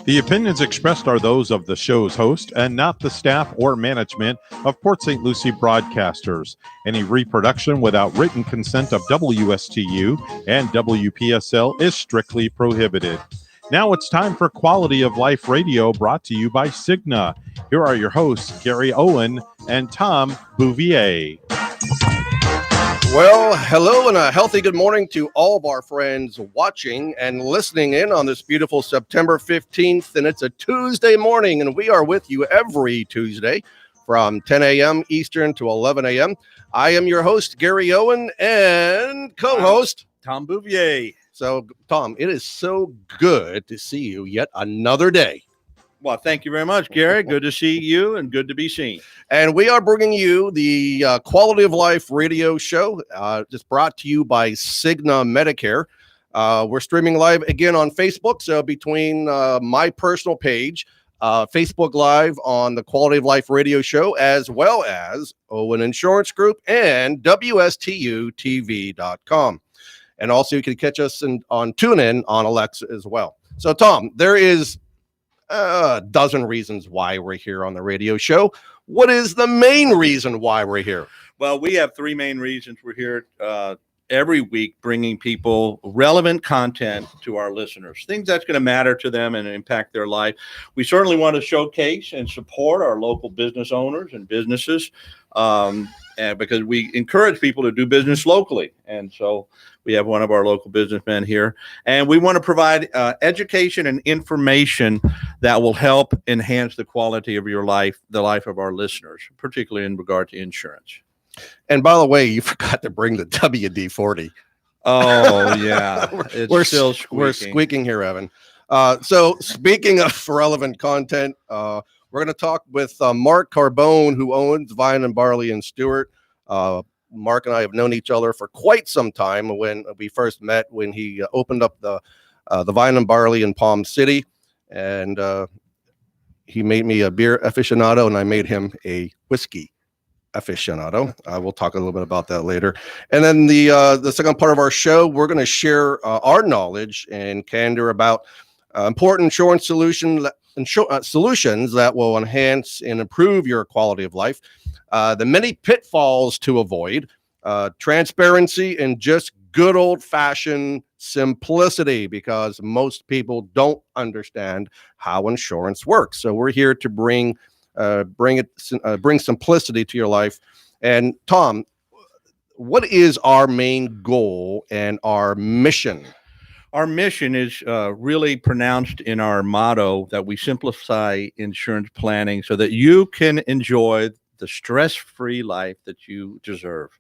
The opinions expressed are those of the show's host and not the staff or management of Port St. Lucie Broadcasters. Any reproduction without written consent of WSTU and WPSL is strictly prohibited. Now it's time for Quality of Life Radio, brought to you by Cigna. Here are your hosts, Gary Owen and Tom Bouvier. Well, hello and a healthy good morning to all of our friends watching and listening in on this beautiful September 15th. And it's a Tuesday morning, and we are with you every Tuesday from 10 a.m. Eastern to 11 a.m. I am your host, Gary Owen, and co-host Tom Bouvier. So, Tom, it is so good to see you yet another day. Well, thank you very much, Gary. Good to see you and good to be seen. And we are bringing you the Quality of Life radio show, just brought to you by Cigna Medicare. We're streaming live again on Facebook. So between my personal page, Facebook Live on the Quality of Life radio show, as well as Owen Insurance Group and WSTUTV.com. And also you can catch us on TuneIn on Alexa as well. So, Tom, there is a dozen reasons why we're here on the radio show. What is the main reason why we're here? Well, we have three main reasons we're here every week, bringing people relevant content to our listeners, things that's going to matter to them and impact their life. We certainly want to showcase and support our local business owners and businesses, because we encourage people to do business locally. And so we have one of our local businessmen here, and we want to provide education and information that will help enhance the quality of your life, the life of our listeners, particularly in regard to insurance. And by the way, you forgot to bring the WD-40. Oh, yeah. We're squeaking here, Evan. So speaking of relevant content, we're going to talk with Mark Carbone, who owns Vine and Barley in Stuart. Mark and I have known each other for quite some time. When we first met, when he opened up the Vine and Barley in Palm City, and he made me a beer aficionado, and I made him a whiskey aficionado. We'll talk a little bit about that later. And then the second part of our show, we're going to share our knowledge and candor about important insurance solutions that will enhance and improve your quality of life, the many pitfalls to avoid, transparency, and just good old-fashioned simplicity, because most people don't understand how insurance works. So we're here to bring simplicity to your life. And Tom, what is our main goal and our mission? Our mission is really pronounced in our motto that we simplify insurance planning so that you can enjoy the stress-free life that you deserve.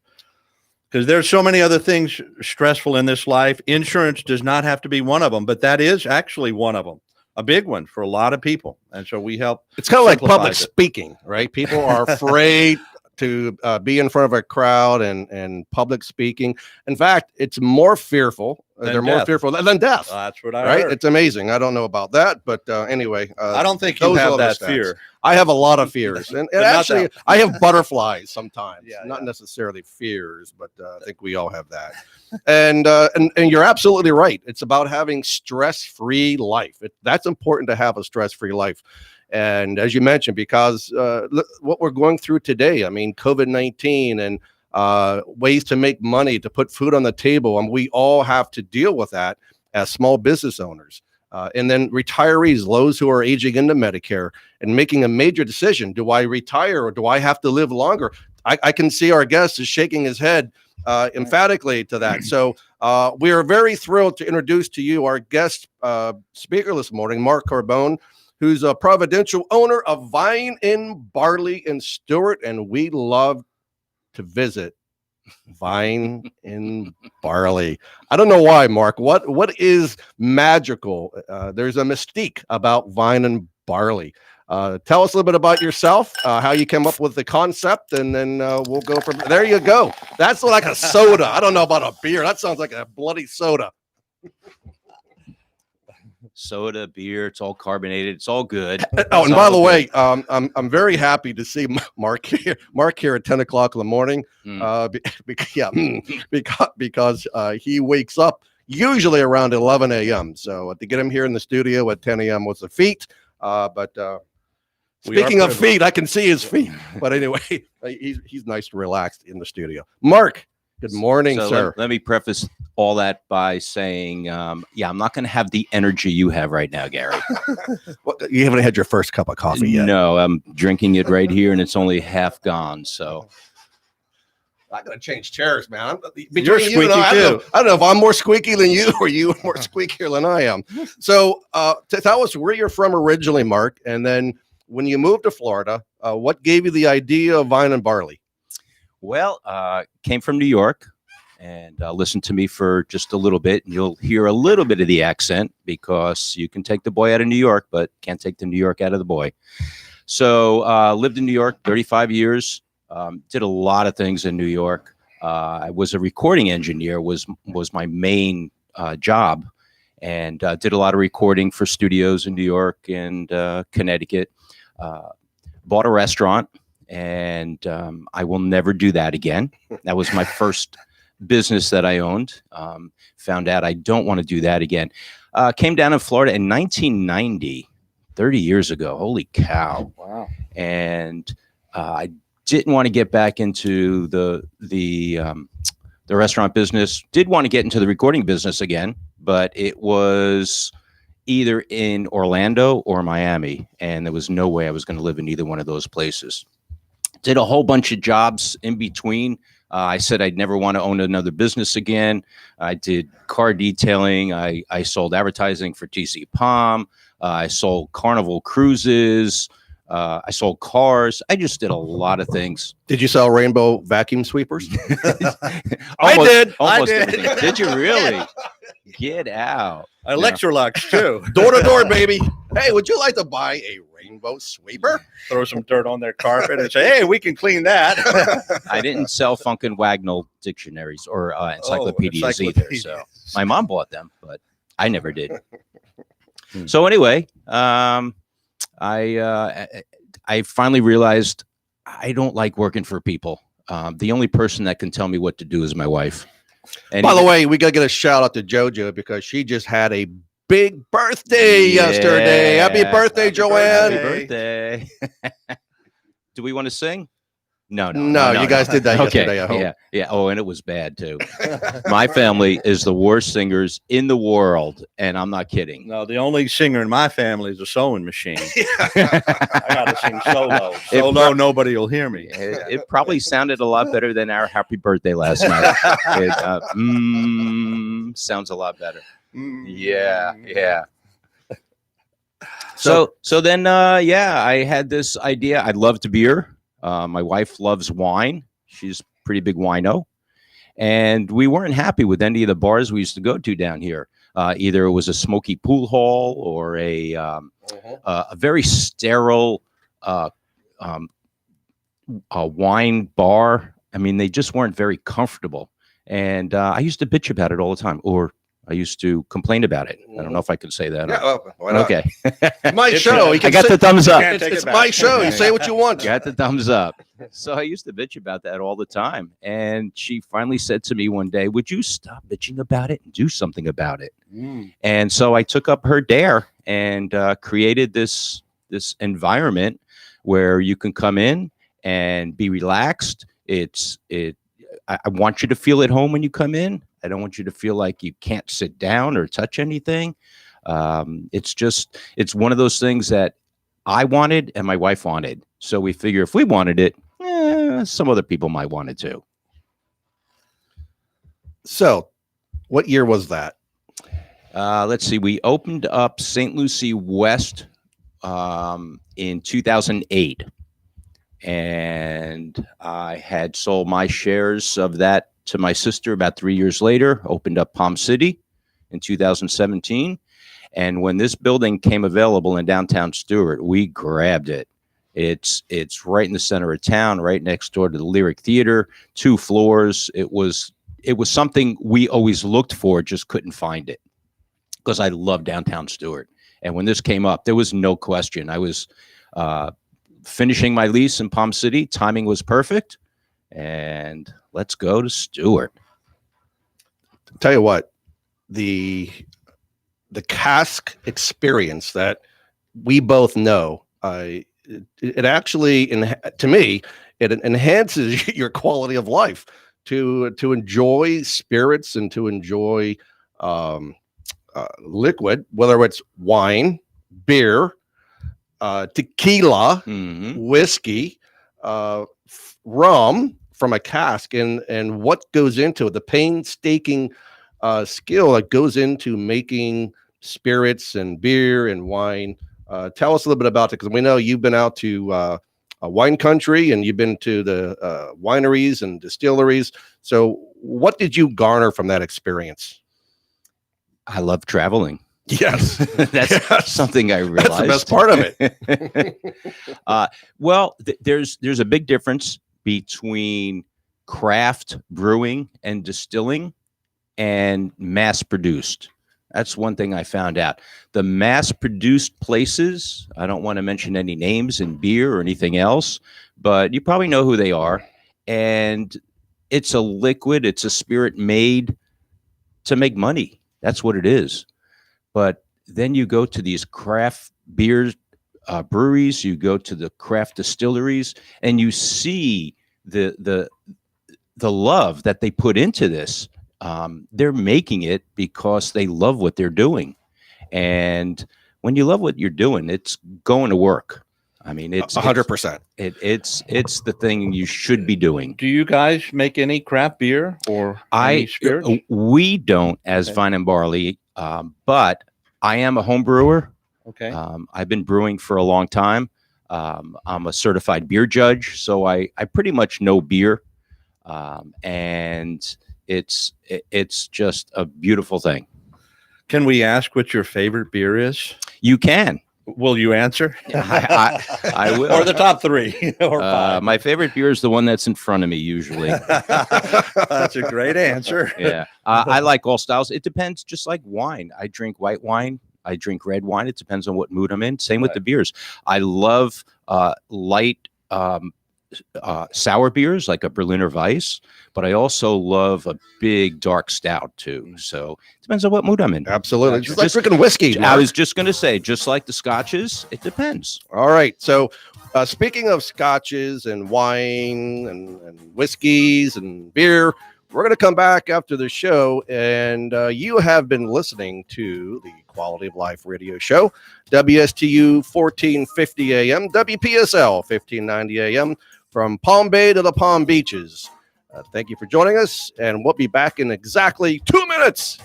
Because there's so many other things stressful in this life. Insurance does not have to be one of them, but that is actually one of them. A big one for a lot of people. And so we help. It's kind of like public speaking, right? People are afraid to be in front of a crowd and public speaking. In fact, it's more fearful. They're more fearful than death. That's what I heard. It's amazing. I don't know about that, but anyway. I don't think you have that fear. I have a lot of fears. And actually, I have butterflies sometimes. Not necessarily fears, but I think we all have that. And you're absolutely right. It's about having stress-free life. That's important to have a stress-free life. And as you mentioned, because what we're going through today, I mean, COVID-19 and ways to make money, to put food on the table, and we all have to deal with that as small business owners. And then retirees, those who are aging into Medicare and making a major decision. Do I retire or do I have to live longer? I can see our guest is shaking his head emphatically to that. So we are very thrilled to introduce to you our guest speaker this morning, Mark Carbone, who's a providential owner of Vine and Barley in Stuart, and we love to visit Vine and Barley. I don't know why, Mark. What is magical? There's a mystique about Vine and Barley. Tell us a little bit about yourself, how you came up with the concept, and then we'll go from there. You go. That's like a soda. I don't know about a beer. That sounds like a bloody soda. Soda, beer, it's all carbonated, it's all good. Oh, and by the way, I'm very happy to see Mark here at 10 o'clock in the morning. Because he wakes up usually around 11 a.m. So to get him here in the studio at 10 a.m. was a feat. But speaking of feet, I can see his feet. But anyway, he's nice and relaxed in the studio. Mark, good morning, So sir. let me preface all that by saying, yeah, I'm not going to have the energy you have right now, Gary. Well, you haven't had your first cup of coffee yet. No, I'm drinking it right here, and it's only half gone. So I gotta change chairs, man. You're squeaky I too. don't know if I'm more squeaky than you or you are more squeakier than I am. So tell us where you're from originally, Mark, and then when you moved to Florida, what gave you the idea of Vine and Barley? well, came from New York, and listen to me for just a little bit, and you'll hear a little bit of the accent because you can take the boy out of New York, but can't take the New York out of the boy. So lived in New York 35 years, did a lot of things in New York. I was a recording engineer, was my main job, and did a lot of recording for studios in New York and Connecticut. Bought a restaurant, and I will never do that again. That was my first business that I owned. Found out I don't want to do that again. Came down in Florida in 1990, 30 years ago. Holy cow. Wow. And I didn't want to get back into the restaurant business. Did want to get into the recording business again, but it was either in Orlando or Miami, and there was no way I was going to live in either one of those places. Did a whole bunch of jobs in between. I said I'd never want to own another business again. I did car detailing. I sold advertising for TC Palm. I sold Carnival Cruises. I sold cars. I just did a lot of things. Did you sell rainbow vacuum sweepers? I did. Almost I did. everything. Did you really? Get out. Electrolux too. Door to door, baby. Hey, would you like to buy a rainbow sweeper? Throw some dirt on their carpet and say, "Hey, we can clean that." I didn't sell Funkin' Wagnall dictionaries or encyclopedias either. encyclopedias. So my mom bought them, but I never did. So anyway, I finally realized I don't like working for people. The only person that can tell me what to do is my wife. And By the way, we got to get a shout out to JoJo because she just had a big birthday yesterday. Happy birthday, Joanne. Happy birthday. Do we want to sing? No, You guys did that yesterday, I hope. Yeah. Oh, and it was bad too. My family is the worst singers in the world, and I'm not kidding. No, the only singer in my family is a sewing machine. I gotta sing solo. Solo, nobody will hear me. It probably sounded a lot better than our happy birthday last night. Sounds a lot better. Yeah. So then, I had this idea. I loved beer. My wife loves wine. She's a pretty big wino. And we weren't happy with any of the bars we used to go to down here. Either it was a smoky pool hall or a very sterile wine bar. I mean, they just weren't very comfortable. And I used to bitch about it all the time, or I used to complain about it. I don't know if I could say that. Yeah, well, why not? Okay. My show. I got the thumbs up. It's my show. You say what you want. Got the thumbs up. So I used to bitch about that all the time. And she finally said to me one day, would you stop bitching about it and do something about it? And so I took up her dare and created this environment where you can come in and be relaxed. I want you to feel at home when you come in. I don't want you to feel like you can't sit down or touch anything. It's one of those things that I wanted and my wife wanted. So we figure if we wanted it, some other people might want it too. So what year was that? Let's see. We opened up St. Lucie West in 2008. And I had sold my shares of that to my sister about 3 years later, opened up Palm City in 2017. And when this building came available in downtown Stuart, we grabbed it. It's right in the center of town, right next door to the Lyric Theater, 2 floors. It was something we always looked for, just couldn't find it because I love downtown Stuart. And when this came up, there was no question. I was finishing my lease in Palm City. Timing was perfect. And let's go to Stuart. Tell you what, the cask experience that we both know, it actually, to me, it enhances your quality of life to enjoy spirits and to enjoy liquid, whether it's wine, beer, tequila, whiskey, rum from a cask, and what goes into it, the painstaking skill that goes into making spirits and beer and wine. Tell us a little bit about it, because we know you've been out to a wine country and you've been to the wineries and distilleries. So what did you garner from that experience? I love traveling. Yes. That's something I realized. That's the best part of it. Well, there's a big difference between craft brewing and distilling and mass produced. That's one thing I found out. The mass produced places, I don't want to mention any names in beer or anything else, but you probably know who they are. And it's a liquid, it's a spirit made to make money. That's what it is. But then you go to these craft beer breweries, you go to the craft distilleries, and you see the love that they put into this. They're making it because they love what they're doing. And when you love what you're doing, it's going to work. I mean, it's 100%. It's the thing you should be doing. Do you guys make any craft beer or any spirits? We don't, as Vine and Barley, but I am a home brewer. Okay. I've been brewing for a long time. I'm a certified beer judge, so I pretty much know beer, and it's just a beautiful thing. Can we ask what your favorite beer is? You can. Will you answer? I will. Or the top three or five. My favorite beer is the one that's in front of me usually. That's a great answer. Yeah. I like all styles. It depends, just like wine. I drink white wine. I drink red wine. It depends on what mood I'm in. Same with the beers. I love light sour beers like a Berliner Weiss, but I also love a big dark stout too. So it depends on what mood I'm in. Absolutely. Just like drinking whiskey. I was just going to say, just like the scotches, it depends. All right. So speaking of scotches and wine and whiskeys and beer, we're going to come back after the show, and you have been listening to the Quality of Life radio show, WSTU 1450 AM, WPSL 1590 AM, from Palm Bay to the Palm Beaches. Thank you for joining us, and we'll be back in exactly 2 minutes.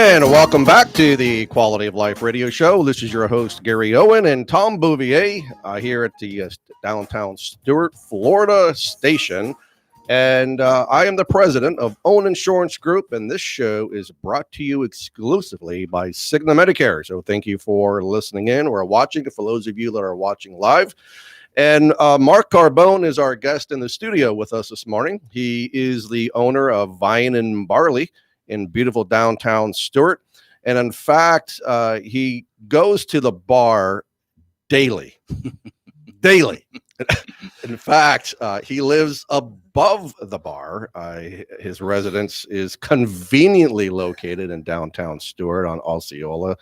And welcome back to the Quality of Life Radio Show. This is your host, Gary Owen, and Tom Bouvier here at the downtown Stuart, Florida station. And I am the president of Owen Insurance Group, and this show is brought to you exclusively by Cigna Medicare. So thank you for listening in or watching, for those of you that are watching live. And Mark Carbone is our guest in the studio with us this morning. He is the owner of Vine and Barley in beautiful downtown Stuart. And in fact, he goes to the bar daily. Daily. In fact, he lives above the bar. His residence is conveniently located in downtown Stuart on Osceola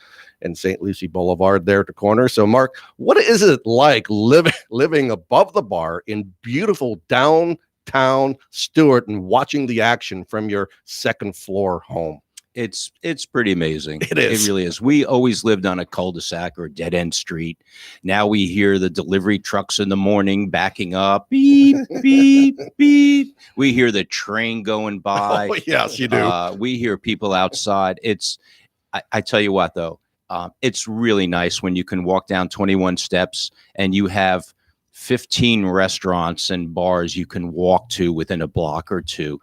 and St. Lucie Boulevard there at the corner. So, Mark, what is it like living above the bar in beautiful downtown Stuart and watching the action from your second floor home? It's pretty amazing. It is. It really is. We always lived on a cul-de-sac or a dead-end street. Now we hear the delivery trucks in the morning backing up. Beep, beep, beep. We hear the train going by. Oh, yes, you do. We hear people outside. I tell you what, though, it's really nice when you can walk down 21 steps and you have 15 restaurants and bars you can walk to within a block or two.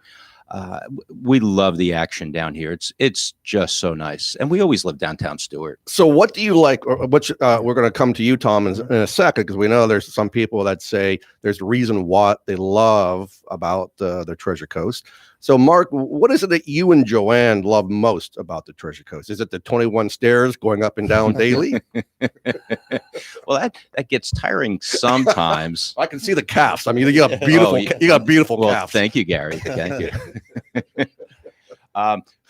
We love the action down here. It's just so nice. And we always live downtown Stuart. So what do you like, or which we're going to come to you, Tom, in a second, because we know there's some people that say there's a reason what they love about the Treasure Coast. So, Mark, what is it that you and Joanne love most about the Treasure Coast? Is it the 21 stairs going up and down daily? Well, that gets tiring sometimes. I can see the calves. I mean, you got beautiful, you got beautiful calves. Thank you, Gary. Thank you.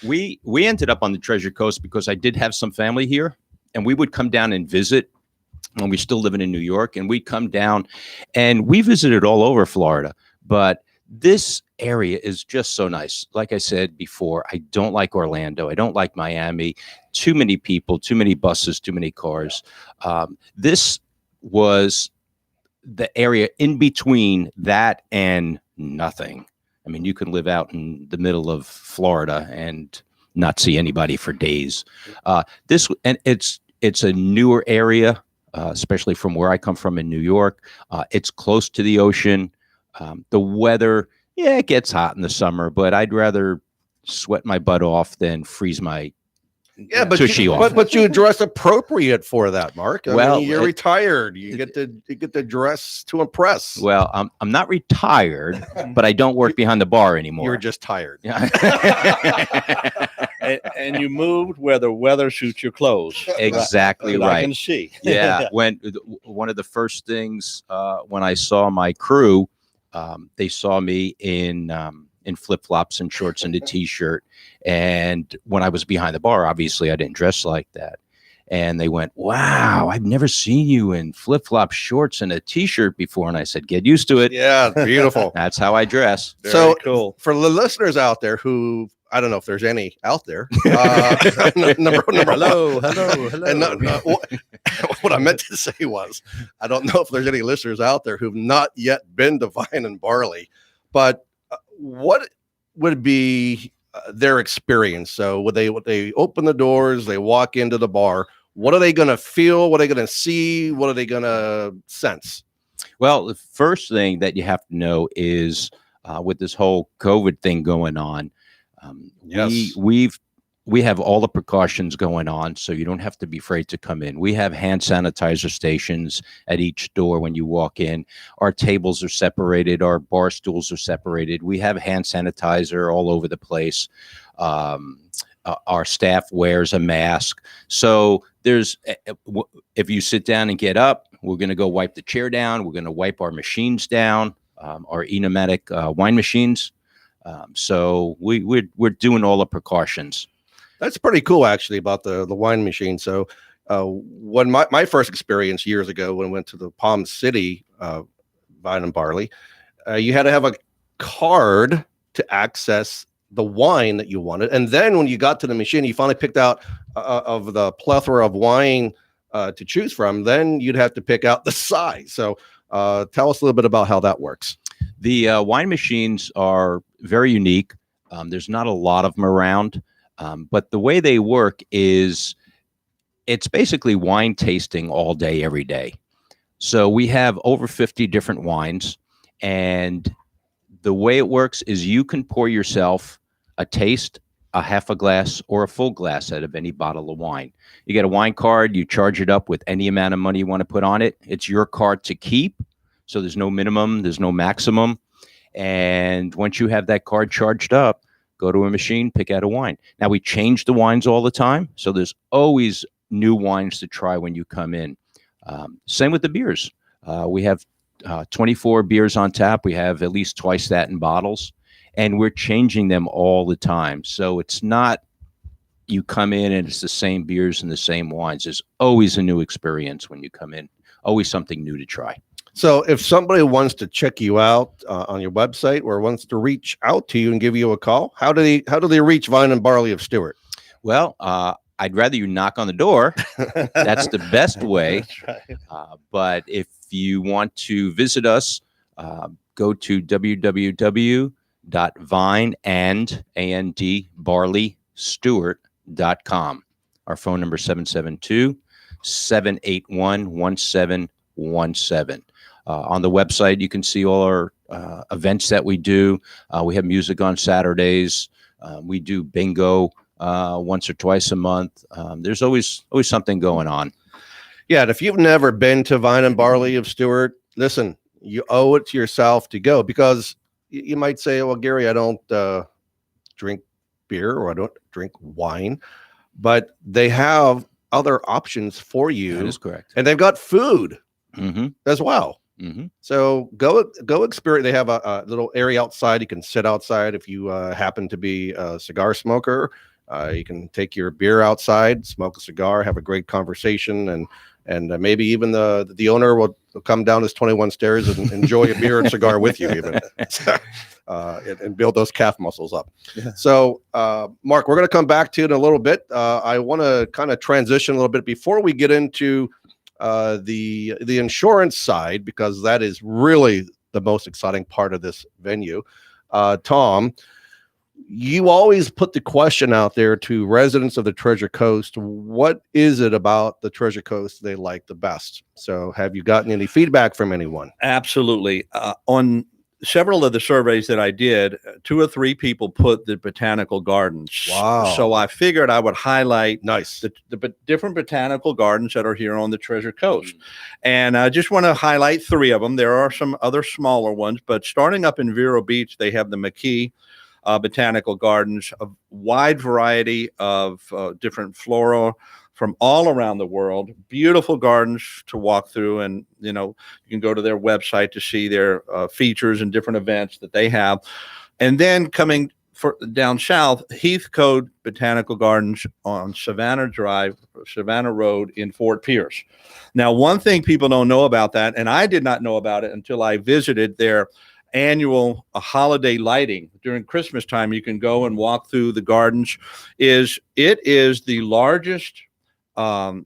We ended up on the Treasure Coast because I did have some family here, and we would come down and visit when we were still living in New York, and we'd come down, and we visited all over Florida, but this area is just so nice. Like I said before, I don't like Orlando. I don't like Miami. Too many people, too many buses, too many cars. This was the area in between that and nothing. I mean, you can live out in the middle of Florida and not see anybody for days. It's a newer area, especially from where I come from in New York. It's close to the ocean. The weather, it gets hot in the summer, but I'd rather sweat my butt off than freeze my tushy off. But you dress appropriate for that, Mark. I mean, you're retired. You get to dress to impress. Well, I'm not retired, but I don't work behind the bar anymore. You're just tired. and you moved where the weather suits your clothes. Exactly right. I can see. Yeah. When one of the first things when I saw my crew, they saw me in flip-flops and shorts and a t-shirt. And when I was behind the bar, obviously I didn't dress like that. And they went, "Wow, I've never seen you in flip-flop shorts and a t-shirt before." And I said, "Get used to it." Yeah, beautiful. That's how I dress. So cool. For the listeners out there who, I don't know if there's any out there. Number hello. And what I meant to say was, I don't know if there's any listeners out there who've not yet been to Vine and Barley, but what would be their experience? So would they open the doors, they walk into the bar, what are they going to feel? What are they going to see? What are they going to sense? Well, the first thing that you have to know is with this whole COVID thing going on, Yes. we have all the precautions going on, so you don't have to be afraid to come in. We have hand sanitizer stations at each door when you walk in. Our tables are separated. Our bar stools are separated. We have hand sanitizer all over the place. Our staff wears a mask. So if you sit down and get up, we're going to go wipe the chair down. We're going to wipe our machines down, our e-pneumatic wine machines. So we're doing all the precautions. That's pretty cool, actually, about the wine machine. So when my first experience years ago, when I went to the Palm City Vine and Barley, you had to have a card to access the wine that you wanted. And then when you got to the machine, you finally picked out of the plethora of wine to choose from, then you'd have to pick out the size. So tell us a little bit about how that works. The wine machines are very unique. There's not a lot of them around. But the way they work is it's basically wine tasting all day, every day. So we have over 50 different wines, and the way it works is you can pour yourself a taste, a half a glass, or a full glass out of any bottle of wine. You get a wine card, you charge it up with any amount of money you want to put on it. It's your card to keep. So there's no minimum, there's no maximum. And once you have that card charged up, go to a machine, pick out a wine. Now, we change the wines all the time. So there's always new wines to try when you come in. Same with the beers. We have 24 beers on tap. We have at least twice that in bottles. And we're changing them all the time. So it's not you come in and it's the same beers and the same wines. There's always a new experience when you come in. Always something new to try. So if somebody wants to check you out on your website or wants to reach out to you and give you a call, how do they reach Vine and Barley of Stuart? Well, I'd rather you knock on the door. That's the best way. That's right. But if you want to visit us, go to www.vineandbarleystewart.com. Our phone number is 772-781-1717. On the website, you can see all our events that we do. We have music on Saturdays. We do bingo once or twice a month. There's always something going on. Yeah, and if you've never been to Vine and Barley of Stuart, listen, you owe it to yourself to go, because you might say, well, Gary, I don't drink beer or I don't drink wine, but they have other options for you. That is correct. And they've got food Mm-hmm. as well. Mm-hmm. So go experience. They have a little area outside. You can sit outside if you happen to be a cigar smoker. You can take your beer outside, smoke a cigar, have a great conversation, and maybe even the owner will come down his 21 stairs and enjoy a beer and cigar with you, even and build those calf muscles up. Yeah. So, Mark, we're going to come back to it in a little bit. I want to kind of transition a little bit before we get into the insurance side, because that is really the most exciting part of this venue. Tom, you always put the question out there to residents of the Treasure Coast: what is it about the Treasure Coast they like the best? So have you gotten any feedback from anyone? Absolutely. On several of the surveys that I did, 2 or 3 people put the botanical gardens. Wow. So I figured I would highlight Nice. the different botanical gardens that are here on the Treasure Coast. And I just want to highlight 3 of them. There are some other smaller ones, but starting up in Vero Beach, they have the McKee Botanical Gardens, a wide variety of different flora from all around the world. Beautiful gardens to walk through, and you can go to their website to see their features and different events that they have. And then coming down south, Heathcote Botanical Gardens on Savannah Road in Fort Pierce. Now, one thing people don't know about that, and I did not know about it until I visited their annual holiday lighting during Christmas time. You can go and walk through the gardens. It is the largest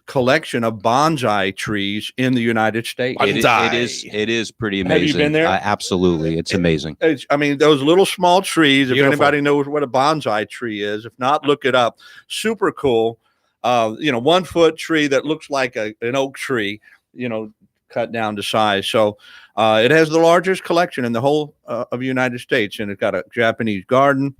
collection of bonsai trees in the United States. It is pretty amazing. Have you been there? Absolutely. It's amazing. I mean, those little small trees, if Beautiful. anybody knows what a bonsai tree is, if not, look it up. Super cool. 1 foot tree that looks like an oak tree, cut down to size. So it has the largest collection in the whole of the United States, and it's got a Japanese garden.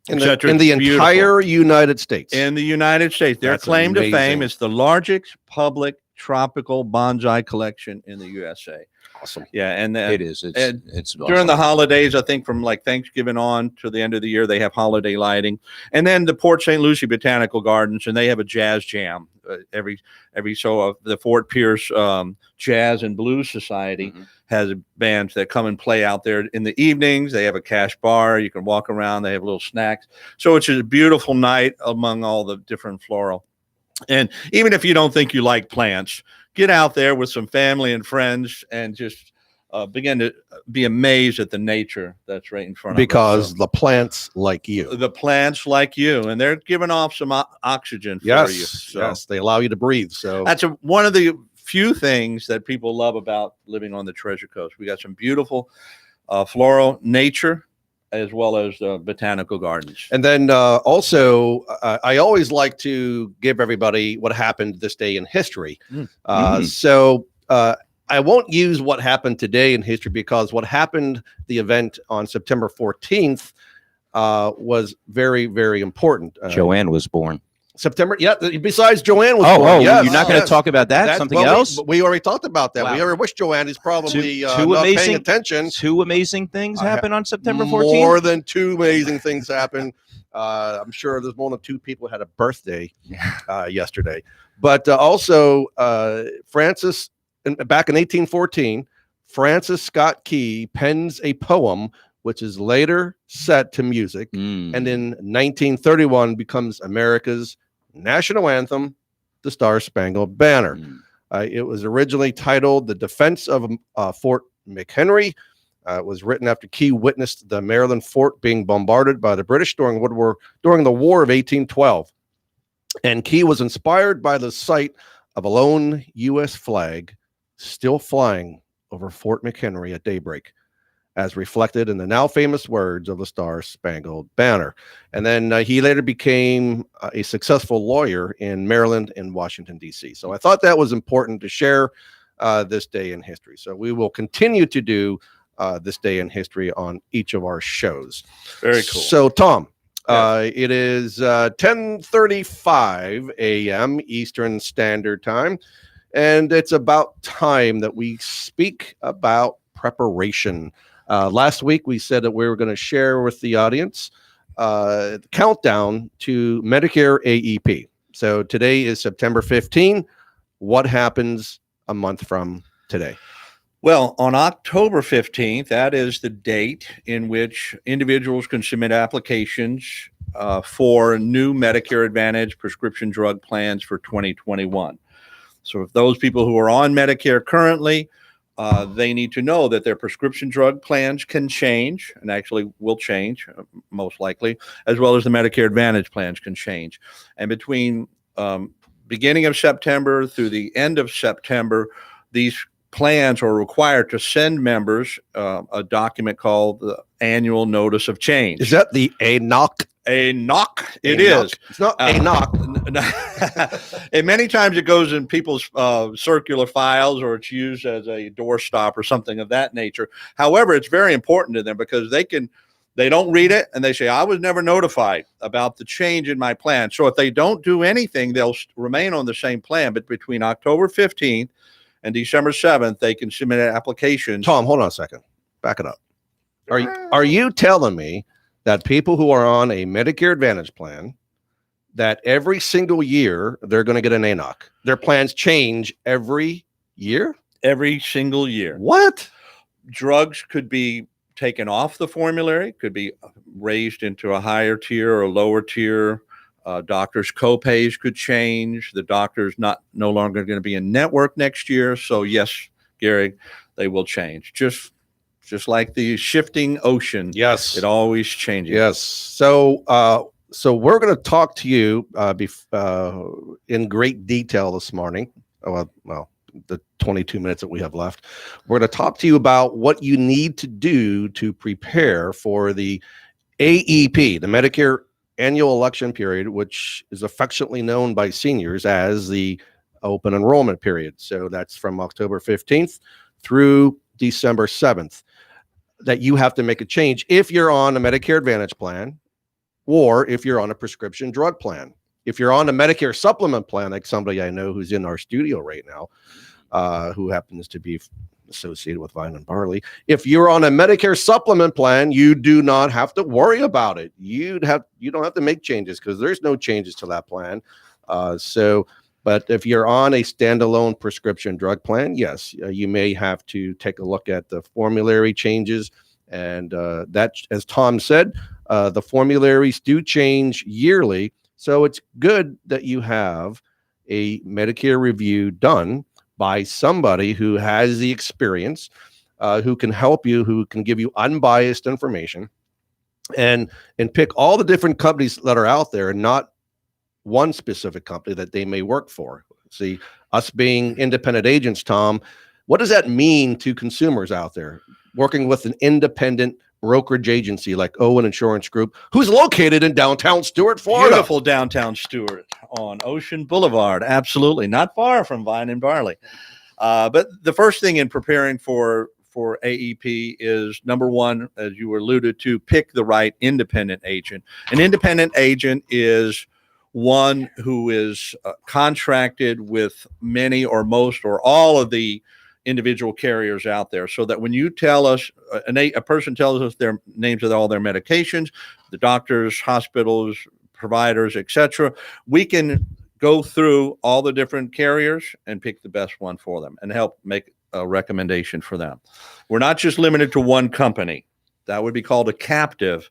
In the entire United States. In the United States. Their That's claim amazing. to fame is the largest public tropical bonsai collection in the USA. Awesome. Yeah, and It is. It's during the awesome. holidays, I think from like Thanksgiving on to the end of the year, they have holiday lighting. And then the Port St. Lucie Botanical Gardens, and they have a jazz jam every so the Fort Pierce Jazz and Blues Society has bands that come and play out there in the evenings. They have a cash bar. You can walk around. They have little snacks. So it's a beautiful night among all the different floral. And even if you don't think you like plants, get out there with some family and friends and just begin to be amazed at the nature that's right in front of us. Because the plants like you. The plants like you, and they're giving off some oxygen for Yes. you. So Yes. They allow you to breathe. So that's one of the few things that people love about living on the Treasure Coast. We got some beautiful floral nature, as well as botanical gardens. And then also, I always like to give everybody what happened this day in history. So I won't use what happened today in history because what happened, the event on September 14th, was very, very important. Joanne was born. September, yeah. Besides Joanne was born. Oh, Yes, you're not going to yes. talk about that? Something else? We already talked about that. Wow. We already wish Joanne is probably Two not paying amazing- attention. Two amazing things happened on September 14th. More than two amazing things happened. I'm sure there's more than two people who had a birthday yesterday. But also, Francis, back in 1814, Francis Scott Key pens a poem which is later set to music, and in 1931 becomes America's national anthem, the Star-Spangled Banner. It was originally titled The Defense of Fort McHenry. It was written after Key witnessed the Maryland fort being bombarded by the British during the War of 1812. And Key was inspired by the sight of a lone U.S. flag still flying over Fort McHenry at daybreak, as reflected in the now famous words of the Star-Spangled Banner. And then he later became a successful lawyer in Maryland and Washington, D.C. So I thought that was important to share this day in history. So we will continue to do this day in history on each of our shows. Very cool. So, Tom, it is 10:35 a.m. Eastern Standard Time, and it's about time that we speak about preparation. Last week, we said that we were going to share with the audience countdown to Medicare AEP. So today is September 15. What happens a month from today? Well, on October 15th, that is the date in which individuals can submit applications for new Medicare Advantage prescription drug plans for 2021. So if those people who are on Medicare currently, they need to know that their prescription drug plans can change, and actually will change most likely, as well as the Medicare Advantage plans can change. And between beginning of September through the end of September, these plans are required to send members a document called the Annual Notice of Change. Is that the ANOC? ANOC? It ANOC. is. It's not ANOC. And many times it goes in people's circular files, or it's used as a doorstop or something of that nature. However, it's very important to them because they don't read it and they say, I was never notified about the change in my plan. So if they don't do anything, they'll remain on the same plan. But between October 15th and December 7th, they can submit applications. Tom, hold on a second. Back it up. Are you telling me that people who are on a Medicare Advantage plan, that every single year they're going to get an ANOC? Their plans change every year? Every single year. What? Drugs could be taken off the formulary, could be raised into a higher tier or a lower tier. Doctors' copays could change. The doctor's no longer going to be in network next year. So yes, Gary, they will change. Just like the shifting ocean. Yes. It always changes. Yes. So we're going to talk to you in great detail this morning. Well, the 22 minutes that we have left. We're going to talk to you about what you need to do to prepare for the AEP, the Medicare Annual Election Period, which is affectionately known by seniors as the open enrollment period. So that's from October 15th through December 7th, that you have to make a change if you're on a Medicare Advantage plan or if you're on a prescription drug plan. If you're on a Medicare supplement plan, like somebody I know who's in our studio right now, who happens to be associated with Vine and Barley. If you're on a Medicare supplement plan, you do not have to worry about it. You don't have to make changes because there's no changes to that plan. But if you're on a standalone prescription drug plan, yes, you may have to take a look at the formulary changes. And that, as Tom said, the formularies do change yearly. So it's good that you have a Medicare review done by somebody who has the experience, who can help you, who can give you unbiased information, and pick all the different companies that are out there and not one specific company that they may work for. See, us being independent agents, Tom, what does that mean to consumers out there? Working with an independent brokerage agency like Owen Insurance Group, who's located in downtown Stuart, Florida. Beautiful downtown Stuart on Ocean Boulevard. Absolutely. Not far from Vine and Barley. But the first thing in preparing for AEP is, number one, as you alluded to, pick the right independent agent. An independent agent is one who is contracted with many or most or all of the individual carriers out there, so that when you tell us, a person tells us their names of all their medications, the doctors, hospitals, providers, etc., we can go through all the different carriers and pick the best one for them and help make a recommendation for them. We're not just limited to one company. That would be called a captive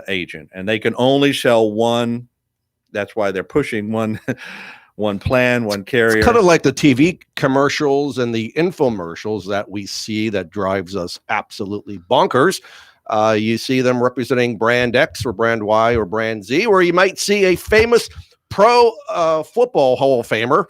agent, and they can only sell one. That's why they're pushing one one plan, one carrier. It's kind of like the TV commercials and the infomercials that we see that drives us absolutely bonkers. You see them representing brand X or brand Y or brand Z, or you might see a famous pro football Hall of Famer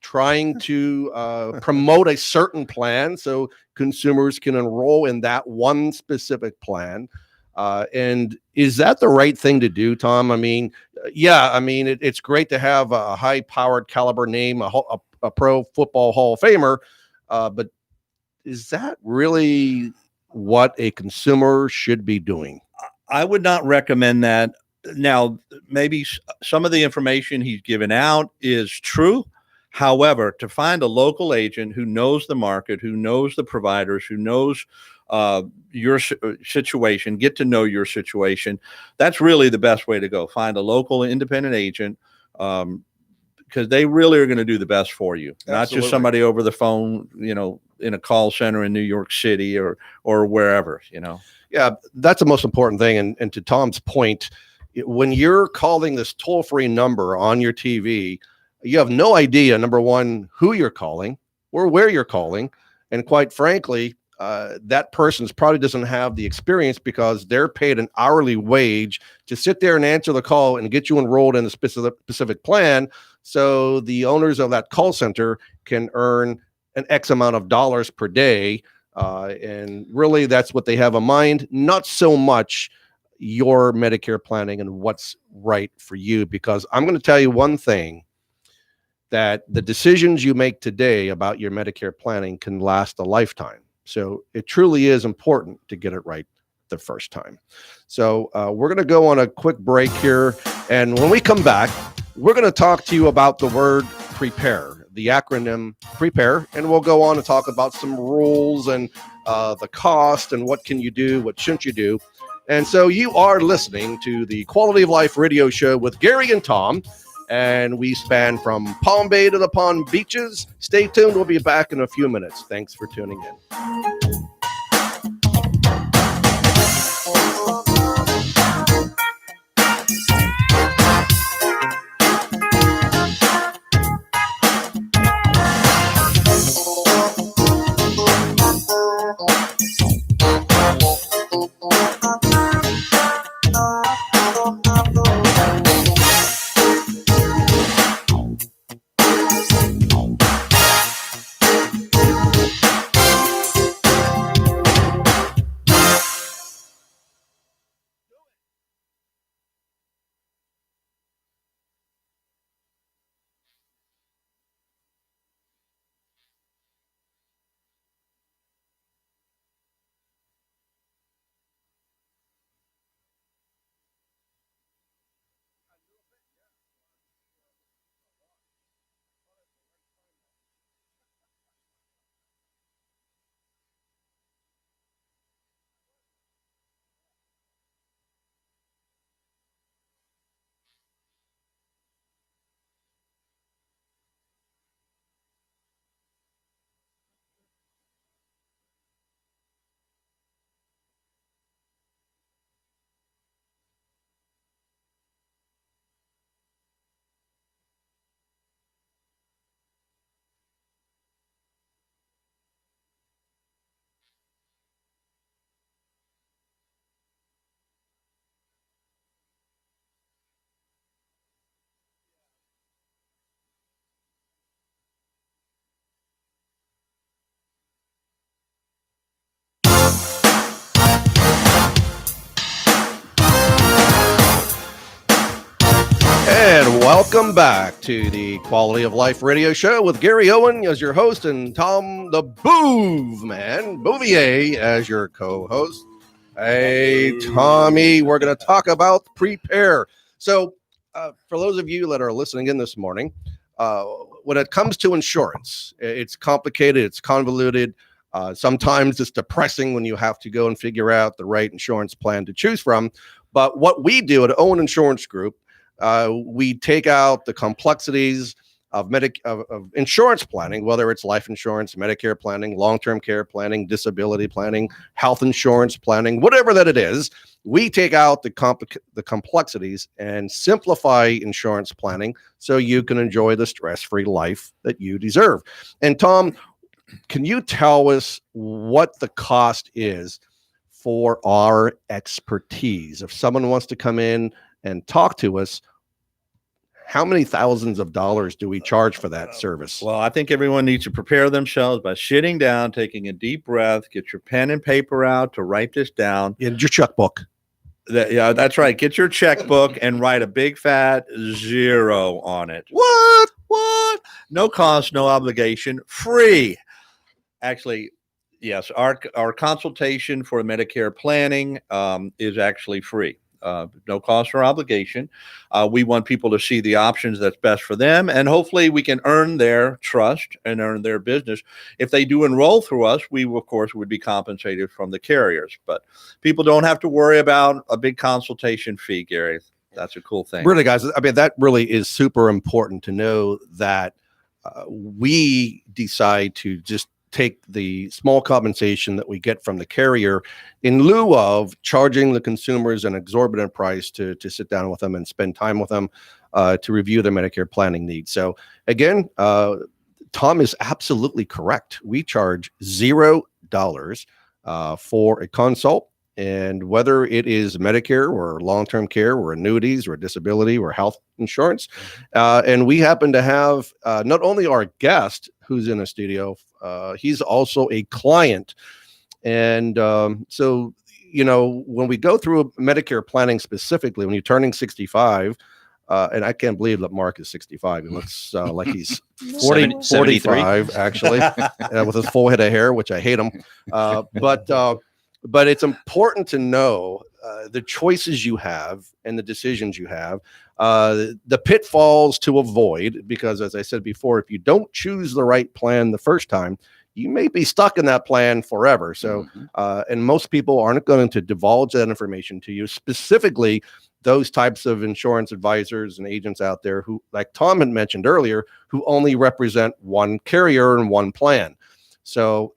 trying to promote a certain plan so consumers can enroll in that one specific plan. And is that the right thing to do, Tom? I mean, yeah, I mean, it's great to have a high-powered caliber name, a pro football Hall of Famer, but is that really what a consumer should be doing? I would not recommend that. Now, maybe some of the information he's given out is true. However, to find a local agent who knows the market, who knows the providers, who knows your situation, get to know your situation, that's really the best way to go. Find a local independent agent, because they really are going to do the best for you. Absolutely. Not just somebody over the phone, in a call center in New York City or wherever, Yeah, that's the most important thing. And to Tom's point, when you're calling this toll-free number on your TV, you have no idea, number one, who you're calling or where you're calling. And quite frankly, that person probably doesn't have the experience because they're paid an hourly wage to sit there and answer the call and get you enrolled in a specific plan. So the owners of that call center can earn an X amount of dollars per day. And really, that's what they have in mind, not so much your Medicare planning and what's right for you. Because I'm going to tell you one thing, that the decisions you make today about your Medicare planning can last a lifetime. So it truly is important to get it right the first time. So we're going to go on a quick break here. And when we come back, we're going to talk to you about the word prepare, the acronym prepare, and we'll go on to talk about some rules and the cost and what can you do, what shouldn't you do. And so you are listening to the Quality of Life radio show with Gary and Tom, and we span from Palm Bay to the Palm Beaches. Stay tuned. We'll be back in a few minutes. Thanks for tuning in. Welcome back to the Quality of Life radio show with Gary Owen as your host and Tom the Bouvier as your co-host. Hey, Tommy, we're going to talk about Prepare. So for those of you that are listening in this morning, when it comes to insurance, it's complicated, it's convoluted. Sometimes it's depressing when you have to go and figure out the right insurance plan to choose from. But what we do at Owen Insurance Group, we take out the complexities of insurance planning, whether it's life insurance, Medicare planning, long-term care planning, disability planning, health insurance planning, whatever that it is. We take out the complexities and simplify insurance planning so you can enjoy the stress-free life that you deserve. And Tom, can you tell us what the cost is for our expertise? If someone wants to come in and talk to us, how many thousands of dollars do we charge for that service? Well, I think everyone needs to prepare themselves by sitting down, taking a deep breath, get your pen and paper out to write this down. And your checkbook. Yeah, that's right. Get your checkbook and write a big fat 0 on it. What? No cost, no obligation, free. Actually, yes, our consultation for Medicare planning is actually free. No cost or obligation. We want people to see the options that's best for them, and hopefully we can earn their trust and earn their business. If they do enroll through us, we of course would be compensated from the carriers, but people don't have to worry about a big consultation fee, Gary. That's a cool thing. Really, guys, I mean, that really is super important to know that we decide to just take the small compensation that we get from the carrier in lieu of charging the consumers an exorbitant price to sit down with them and spend time with them to review their Medicare planning needs. So again, Tom is absolutely correct. We charge $0 for a consult. And whether it is Medicare or long-term care or annuities or disability or health insurance. And we happen to have not only our guest who's in the studio, he's also a client. And so, you know, when we go through Medicare planning specifically, when you're turning 65, and I can't believe that Mark is 65. He looks like he's 45, actually, with his full head of hair, which I hate him. But it's important to know the choices you have and the decisions you have, the pitfalls to avoid, because as I said before, if you don't choose the right plan the first time, you may be stuck in that plan forever. So, and most people aren't going to divulge that information to you, specifically those types of insurance advisors and agents out there who, like Tom had mentioned earlier, who only represent one carrier and one plan. So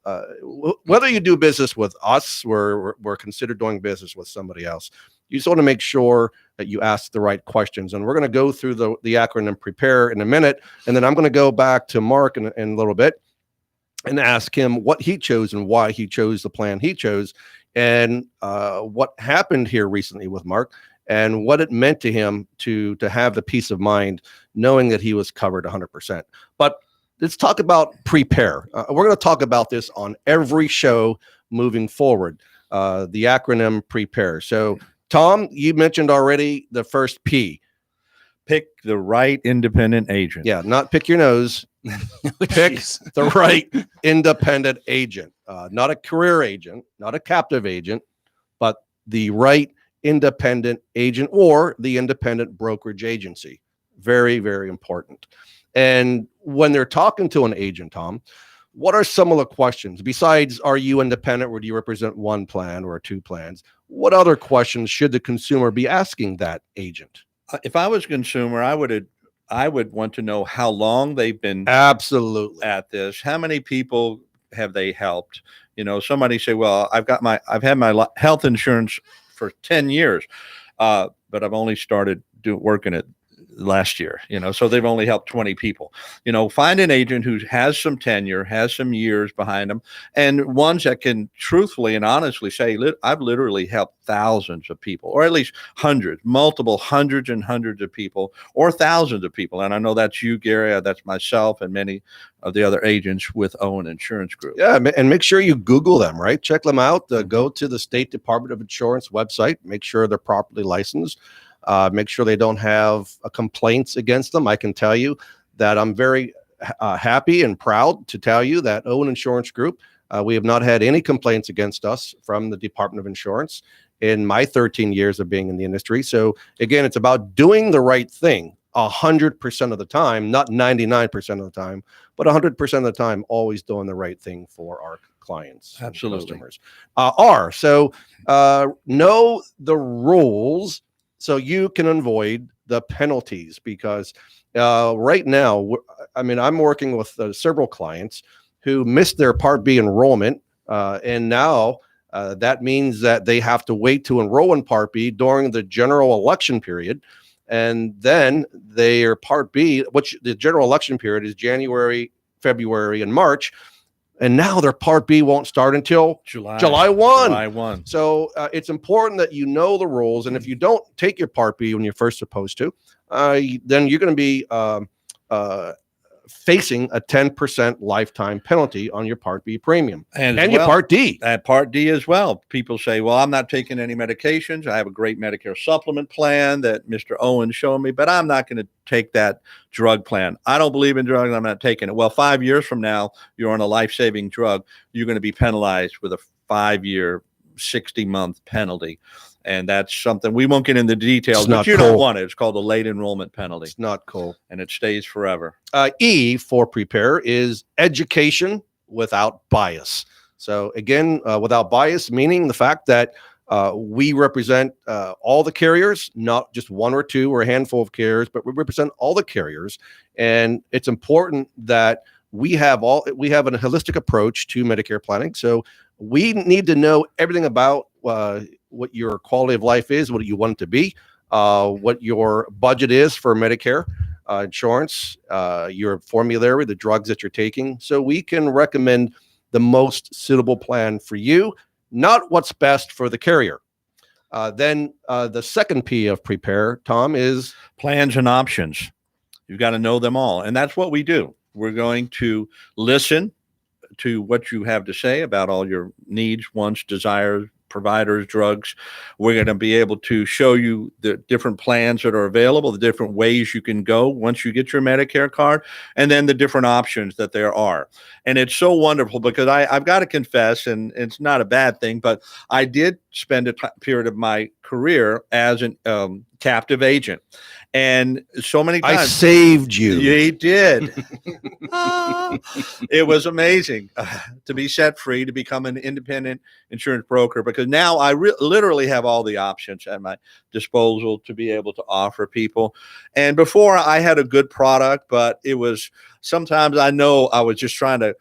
whether you do business with us, we're considered doing business with somebody else, you just want to make sure that you ask the right questions. And we're going to go through the acronym PREPARE in a minute. And then I'm going to go back to Mark in a little bit and ask him what he chose and why he chose the plan he chose, and what happened here recently with Mark and what it meant to him to have the peace of mind knowing that he was covered 100%. But let's talk about Prepare. We're going to talk about this on every show moving forward, the acronym Prepare. So, Tom, you mentioned already the first P. Pick the right independent agent. Yeah, not pick your nose. Pick the right independent agent. Not a career agent, not a captive agent, but the right independent agent or the independent brokerage agency. Very, very important. And when they're talking to an agent, Tom, what are some of the questions besides, are you independent or do you represent one plan or two plans? What other questions should the consumer be asking that agent? If I was a consumer, I would want to know how long they've been absolutely at this. How many people have they helped? You know, somebody say, well, I've had my health insurance for 10 years, but I've only started working it last year, you know, so they've only helped 20 people. You know, find an agent who has some tenure, has some years behind them, and ones that can truthfully and honestly say, I've literally helped thousands of people, or at least multiple hundreds and hundreds of people, or thousands of people. And I know that's you, Gary, that's myself, and many of the other agents with Owen Insurance Group. Yeah, and make sure you Google them, right? Check them out. Go to the State Department of Insurance website, make sure they're properly licensed. Make sure they don't have complaints against them. I can tell you that I'm very happy and proud to tell you that Owen Insurance Group, we have not had any complaints against us from the Department of Insurance in my 13 years of being in the industry. So again, it's about doing the right thing 100% of the time, not 99% of the time, but 100% of the time, always doing the right thing for our clients. Absolutely. Customers. So know the rules so you can avoid the penalties, because right now, I'm working with several clients who missed their Part B enrollment, and now that means that they have to wait to enroll in Part B during the general election period. And then their Part B, which the general election period is January, February, and March. And now their Part B won't start until July 1. July 1. So it's important that you know the rules. And if you don't take your Part B when you're first supposed to, then you're going to be facing a 10% lifetime penalty on your Part B premium and your Part D. Part D as well. People say, well, I'm not taking any medications. I have a great Medicare supplement plan that Mr. Owen showed me, but I'm not going to take that drug plan. I don't believe in drugs. I'm not taking it. Well, 5 years from now, you're on a life-saving drug. You're going to be penalized with a 5-year, 60-month penalty. And that's something we won't get into details, but you don't want it. It's called a late enrollment penalty. It's not cool. And it stays forever. E for prepare is education without bias. So again, without bias, meaning the fact that we represent all the carriers, not just one or two or a handful of carriers, but we represent all the carriers. And it's important that we have a holistic approach to Medicare planning. So we need to know everything about what your quality of life is, what you want it to be, what your budget is for Medicare insurance, your formulary, the drugs that you're taking. So we can recommend the most suitable plan for you, not what's best for the carrier. Then the second P of prepare, Tom, is plans and options. You've got to know them all. And that's what we do. We're going to listen to what you have to say about all your needs, wants, desires, providers, drugs. We're going to be able to show you the different plans that are available, the different ways you can go once you get your Medicare card, and then the different options that there are. And it's so wonderful because I've got to confess, and it's not a bad thing, but I did spend a period of my career as a captive agent. And so many times I saved you. You did. It was amazing to be set free, to become an independent insurance broker, because now I literally have all the options at my disposal to be able to offer people. And before, I had a good product, but it was sometimes I know I was just trying to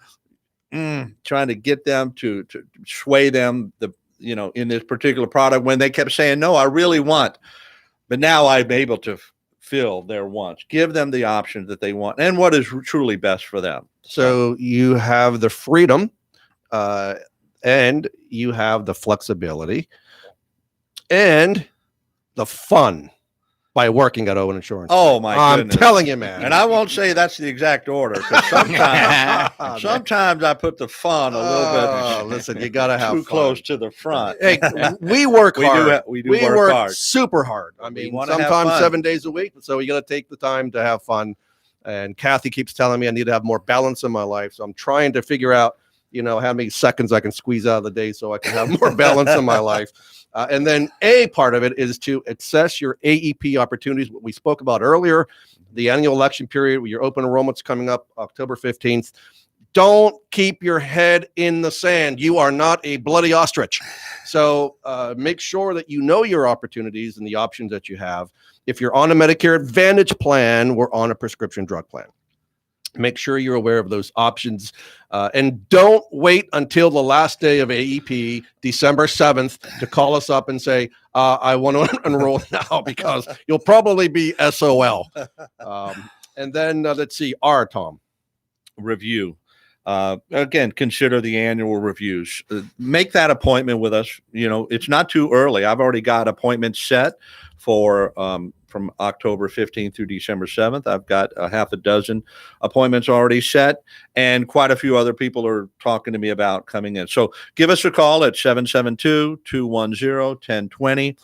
get them to sway them in this particular product when they kept saying, no, I really want. But now I'm able to fill their wants, give them the options that they want and what is truly best for them. So you have the freedom and you have the flexibility and the fun by working at Owen Insurance. Oh my goodness. I'm telling you, man. And I won't say that's the exact order, because sometimes I put the fun a little bit. Listen, you gotta have too fun. Close to the front. Hey, we work hard. We work hard. Super hard. I mean, sometimes 7 days a week. So you got to take the time to have fun. And Kathy keeps telling me I need to have more balance in my life. So I'm trying to figure out, how many seconds I can squeeze out of the day so I can have more balance in my life. And then a part of it is to assess your AEP opportunities, what we spoke about earlier, the annual election period, your open enrollment's coming up October 15th. Don't keep your head in the sand. You are not a bloody ostrich. So make sure that you know your opportunities and the options that you have. If you're on a Medicare Advantage plan, we're on a prescription drug plan. Make sure you're aware of those options and don't wait until the last day of AEP, December 7th, to call us up and say, I want to enroll now, because you'll probably be SOL. And then let's see, R, Tom. Review. Again, consider the annual reviews. Make that appointment with us. It's not too early. I've already got appointments set for from October 15th through December 7th. I've got a half a dozen appointments already set, and quite a few other people are talking to me about coming in. So give us a call at 772-210-1020.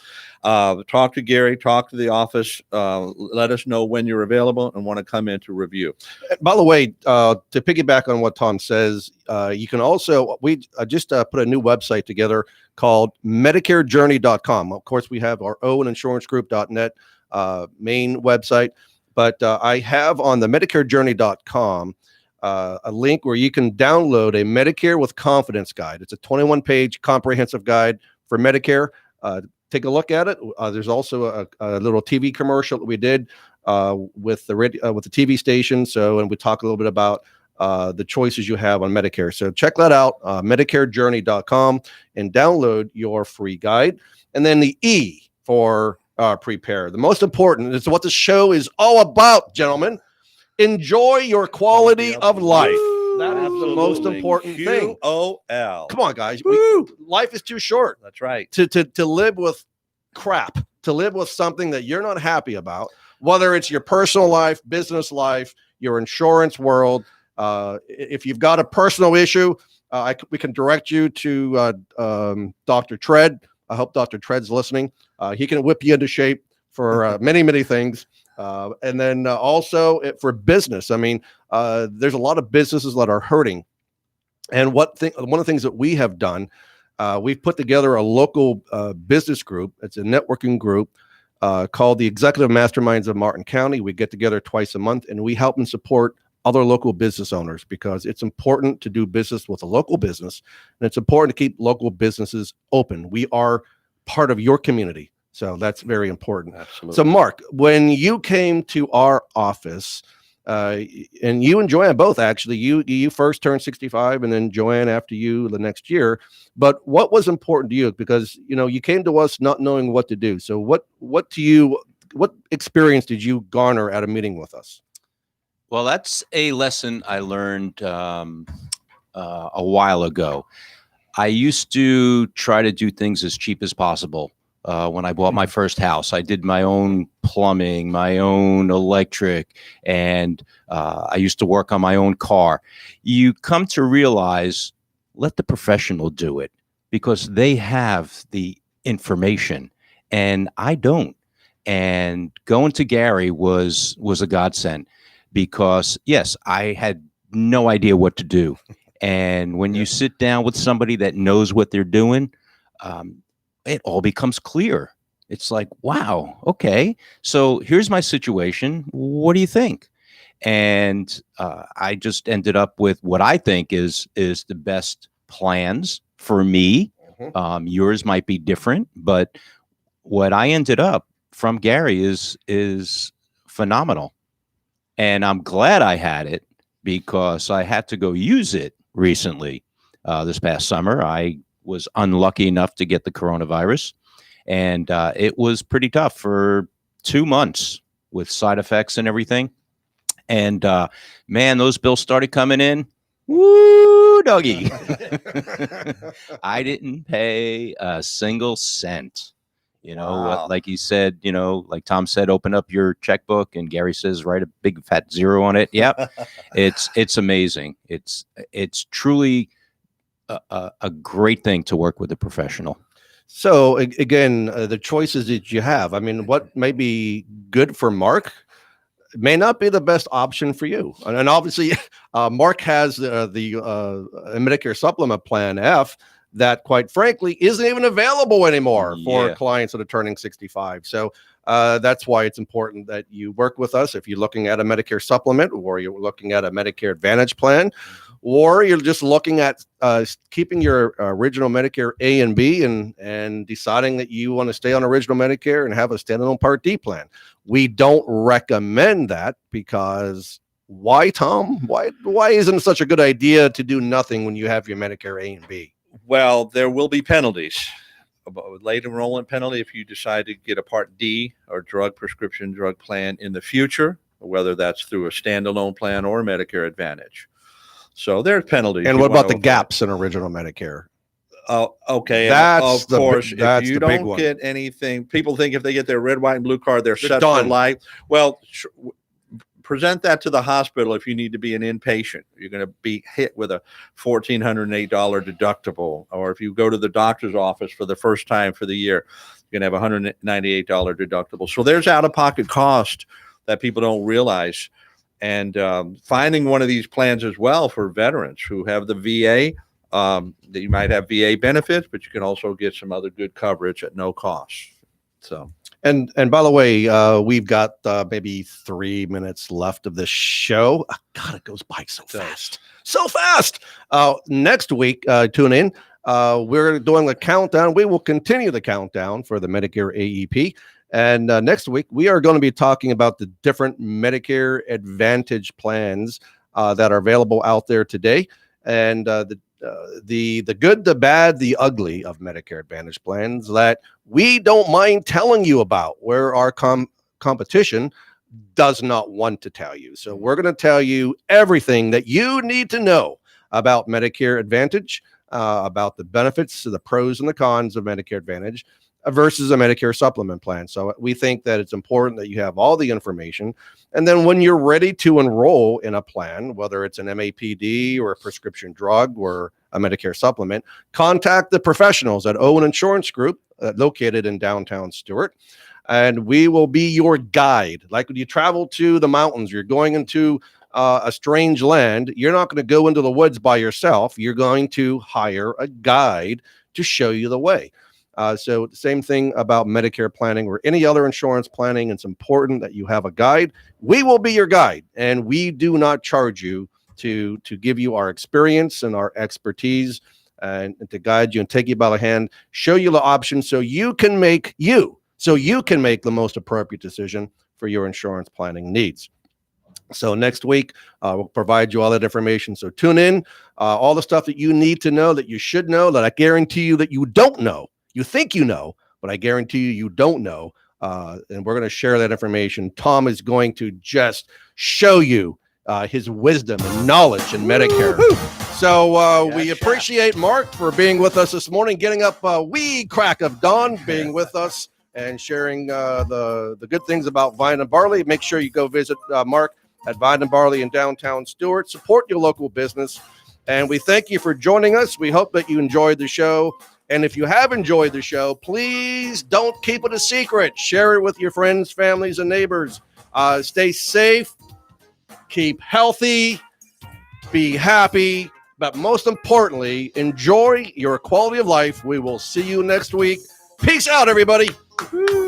Talk to Gary, talk to the office. Let us know when you're available and want to come in to review. By the way, to piggyback on what Tom says, you can also, we just put a new website together called MedicareJourney.com. Of course, we have our own insurancegroup.net main website, but I have on the MedicareJourney.com a link where you can download a Medicare with Confidence guide. It's a 21-page comprehensive guide for Medicare. Take a look at it. There's also a little TV commercial that we did with the TV station. So, and we talk a little bit about the choices you have on Medicare. So check that out, MedicareJourney.com, and download your free guide. And then the E for prepare. The most important is what the show is all about, gentlemen. Enjoy your quality of life. That is the most important thing. QOL. Come on, guys. Life is too short. That's right. To live with crap, to live with something that you're not happy about, whether it's your personal life, business life, your insurance world. If you've got a personal issue, we can direct you to Dr. Tread. I hope Dr. Tread's listening. He can whip you into shape for many, many things. And then also for business. I mean, there's a lot of businesses that are hurting. And one of the things that we have done, we've put together a local business group. It's a networking group called the Executive Masterminds of Martin County. We get together twice a month, and we help and support other local business owners, because it's important to do business with a local business, and it's important to keep local businesses open. We are part of your community. So that's very important. Absolutely. So Mark, when you came to our office, and you and Joanne both, actually, you first turned 65, and then Joanne after you the next year. But what was important to you? Because, you know, you came to us not knowing what to do. So what experience did you garner at a meeting with us? Well, that's a lesson I learned a while ago. I used to try to do things as cheap as possible. When I bought my first house, I did my own plumbing, my own electric, and I used to work on my own car. You come to realize, let the professional do it, because they have the information and I don't. And going to Gary was a godsend, because yes, I had no idea what to do. And when you sit down with somebody that knows what they're doing, it all becomes clear. It's like, wow, okay, so here's my situation. What do you think? And I just ended up with what I think is the best plans for me. Yours might be different, but what I ended up from Gary is phenomenal. And I'm glad I had it, because I had to go use it recently. This past summer, I was unlucky enough to get the coronavirus, and it was pretty tough for 2 months with side effects and everything. And man, those bills started coming in. Woo, doggy. I didn't pay a single cent. You know, Wow. like you said, you know, like Tom said, open up your checkbook, and Gary says, write a big fat zero on it. Yep. It's amazing. It's truly a great thing to work with a professional. So again, the choices that you have, I mean, what may be good for Mark may not be the best option for you. And obviously, Mark has the Medicare Supplement Plan F that, quite frankly, isn't even available anymore for clients that are turning 65. So that's why it's important that you work with us. If you're looking at a Medicare supplement, or you're looking at a Medicare Advantage plan, or you're just looking at keeping your original Medicare A and B, and deciding that you want to stay on original Medicare and have a standalone Part D plan. We don't recommend that, because why, Tom? Why isn't it such a good idea to do nothing when you have your Medicare A and B? Well, there will be penalties, a late enrollment penalty if you decide to get a Part D or prescription drug plan in the future, whether that's through a standalone plan or Medicare Advantage. So there's penalties. And what about the gaps in original Medicare? Oh, okay. That's Of course, that's if you the big don't one. get anything, people think if they get their red, white, and blue card, they're set done. for life. Well, present that to the hospital if you need to be an inpatient. You're going to be hit with a $1,408 deductible. Or if you go to the doctor's office for the first time for the year, you're going to have a $198 deductible. So there's out-of-pocket cost that people don't realize. And finding one of these plans as well for veterans who have the VA, that you might have VA benefits, but you can also get some other good coverage at no cost. So, and by the way, we've got maybe 3 minutes left of this show. God, it goes by so fast, so fast. Next week, tune in. We're doing a countdown. We will continue the countdown for the Medicare AEP. And next week, we are going to be talking about the different Medicare Advantage plans that are available out there today. And the good, the bad, the ugly of Medicare Advantage plans that we don't mind telling you about, where our competition does not want to tell you. So we're going to tell you everything that you need to know about Medicare Advantage, about the benefits, the pros and the cons of Medicare Advantage versus a Medicare supplement plan. So we think that it's important that you have all the information. And then when you're ready to enroll in a plan, whether it's an MAPD or a prescription drug or a Medicare supplement, contact the professionals at Owen Insurance Group, located in downtown Stuart. And we will be your guide. Like when you travel to the mountains, you're going into a strange land, you're not going to go into the woods by yourself. You're going to hire a guide to show you the way. So the same thing about Medicare planning or any other insurance planning. It's important that you have a guide. We will be your guide, and we do not charge you to give you our experience and our expertise and to guide you and take you by the hand, show you the options so you can make the most appropriate decision for your insurance planning needs. So next week, we'll provide you all that information. So tune in, all the stuff that you need to know, that you should know, that I guarantee you that you don't know. You think you know, but I guarantee you don't know. And we're going to share that information. Tom is going to just show you his wisdom and knowledge in Medicare. So we appreciate Mark for being with us this morning, getting up wee crack of dawn, being with us and sharing the good things about Vine and Barley. Make sure you go visit Mark at Vine and Barley in downtown Stuart. Support your local business. And we thank you for joining us. We hope that you enjoyed the show. And if you have enjoyed the show, please don't keep it a secret. Share it with your friends, families, and neighbors. Stay safe, keep healthy, be happy, but most importantly, enjoy your quality of life. We will see you next week. Peace out, everybody. Woo.